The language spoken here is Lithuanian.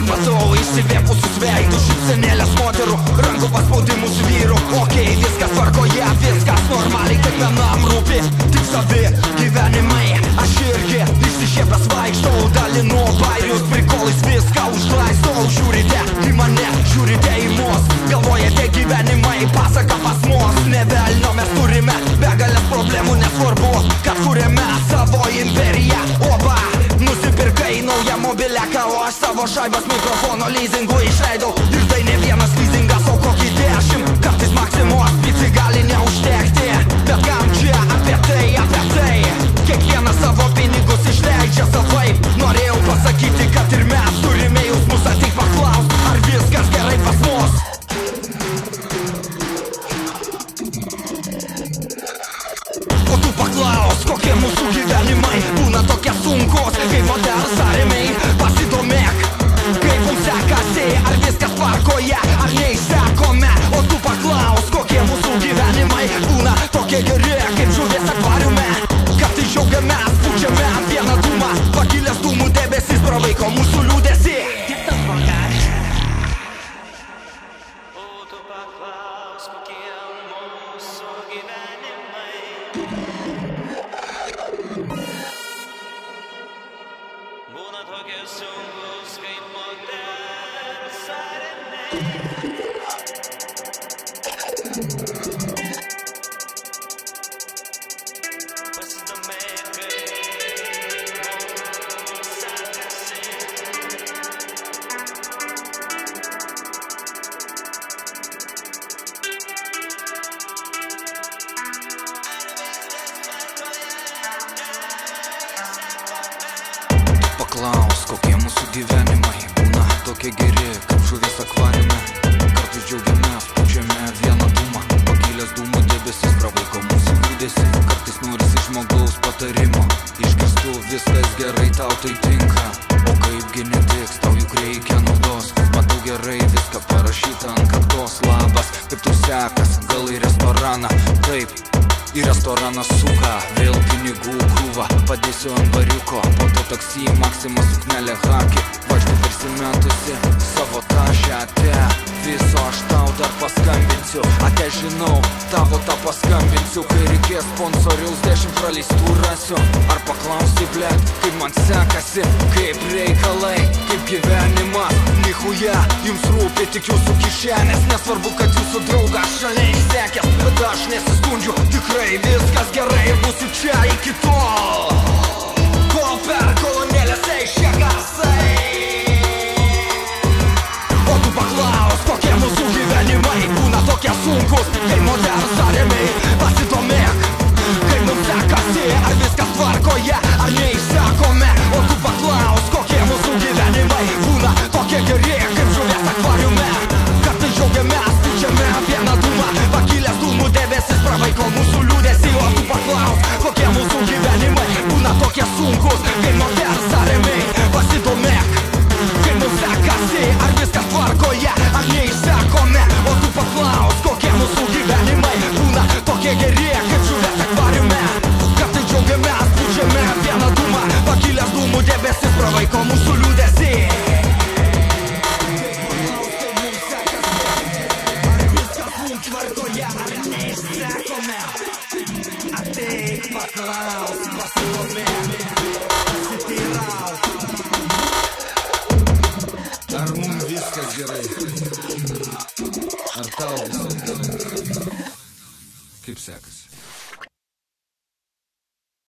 ir matau išsivėpusius veidus, šypsenėlės moterų, rankų paspaudimus vyrų. Okei, viskas tvarkoje, viskas normaliai, kiekvienam rūpi tik savi gyvenimai. Aš irgi išsišiepęs vaikštau, dalinu bairius, prikolais viską užglaistau. Žiūrite į mane, žiūrite į mus, galvojate gyvenimai pasaka pas mus. Ne velnio, mes turime begalės problemų, nesvarbu, kad kuriame savo imperiją. Oba, nusipirkai naują mobiliaką, o aš savo šaibas mikrofono leasingu išleidau. Ir tai ne vienas leasingas, o kokį 10. Kartais maksimos pici gali neužtekti. Bet kam čia apie tai? Kiekvienas savo pinigus išleidžia savaip. Norėjau pasakyti, kad ir mes turime jausmus, ateik paklaust, ar viskas gerai pas mus. O tu paklaus, kokie mūsų gyvenimai būna tokie sunkus, kaip moters arimiai. Pasidomėk, kaip mums sekasi, ar viskas tvarkoje, ar neišsekome. O tu paklaus, kokie mūsų gyvenimai būna tokie geri, kaip žuvies akvariume. Kartais džiaugiamės, pučiame ant vieną dūmą, pakilęs dūmų debesis pravaiko mūsų liūdesį. O tu paklaus, kokie mūsų gyvenimai būna tokie sunkus, kaip moters arimiai. Pasidomėk, kaip mums sekasi. Paklaus, kokie mūsų gyvenimai būna tokie geri, kaip žuvis akvariume. Kartais džiaugiamės, pučiame vieną dūmą, pakilęs dūmų debesis pravaiko mūsų liūdesį. Kartais norisi žmogaus patarimo, išgirstu viskas gerai, tau tai tinka. O kaipgi netiks, tau juk reikia naudos. Matau gerai viską parašyta ant kaktos. Labas, kaip tu sekas, gal į restoraną? Taip, į restoraną suka, vėl pinigų krūva. Padėsiu ant variuko, po to taksi, Maksima suknelė haki. Važdu prisimetusi savo tašę, ate viso aš tau dar paskambinsiu. Ate žinau, tavo tą paskambinsiu. Kai reikės sponsoriaus 10 praleistų rasiu. Ar paklausi, blėt, kaip man sekasi, kaip reikalai, kaip gyvenimas. Nichuja, jums rūpi tik jūsų kišenės. Nesvarbu, kad jūsų draugas šalia išsekęs, bet aš nesiskundžiu, tikrai viskas gerai ir būsiu čia iki tol, kol per kolonėlės eis šie garsai. O tu paklaus, kokie mūsų gyvenimai būna tokie sunkus, kaip moters arimiai. Pasidomėk, kaip mums sekasi, ar viskas tvarkoje, ar neišsekome. O tu paklaus, kokie mūsų gyvenimai būna tokie geri, kaip žuvies akvariume. Kartais džiaugiamės, pučiame vieną dūmą, pakilęs dūmų debesis pravaiko mūsų liūdesį. O tu paklaus, kokie mūsų gyvenimai būna tokie sunkus, kaip moters arimiai. Pasidomėk, kaip mums sekasi, ar viskas tvarkoje, ar neišsekome. O tu paklaus, kokie mūsų gyvenimai būna tokie geri, kaip žuvies akvariume. Kartais džiaugiamės, pučiame vieną dūmą, pakilęs dūmų debesis pravaiko mūsų liūdesį. Tvarkoje, ar neišsekome. Ateik, paklaus, pasidomėk, pasiteirauk, ar mums viskas gerai, ar tau viskas gerai, kaip sekasi.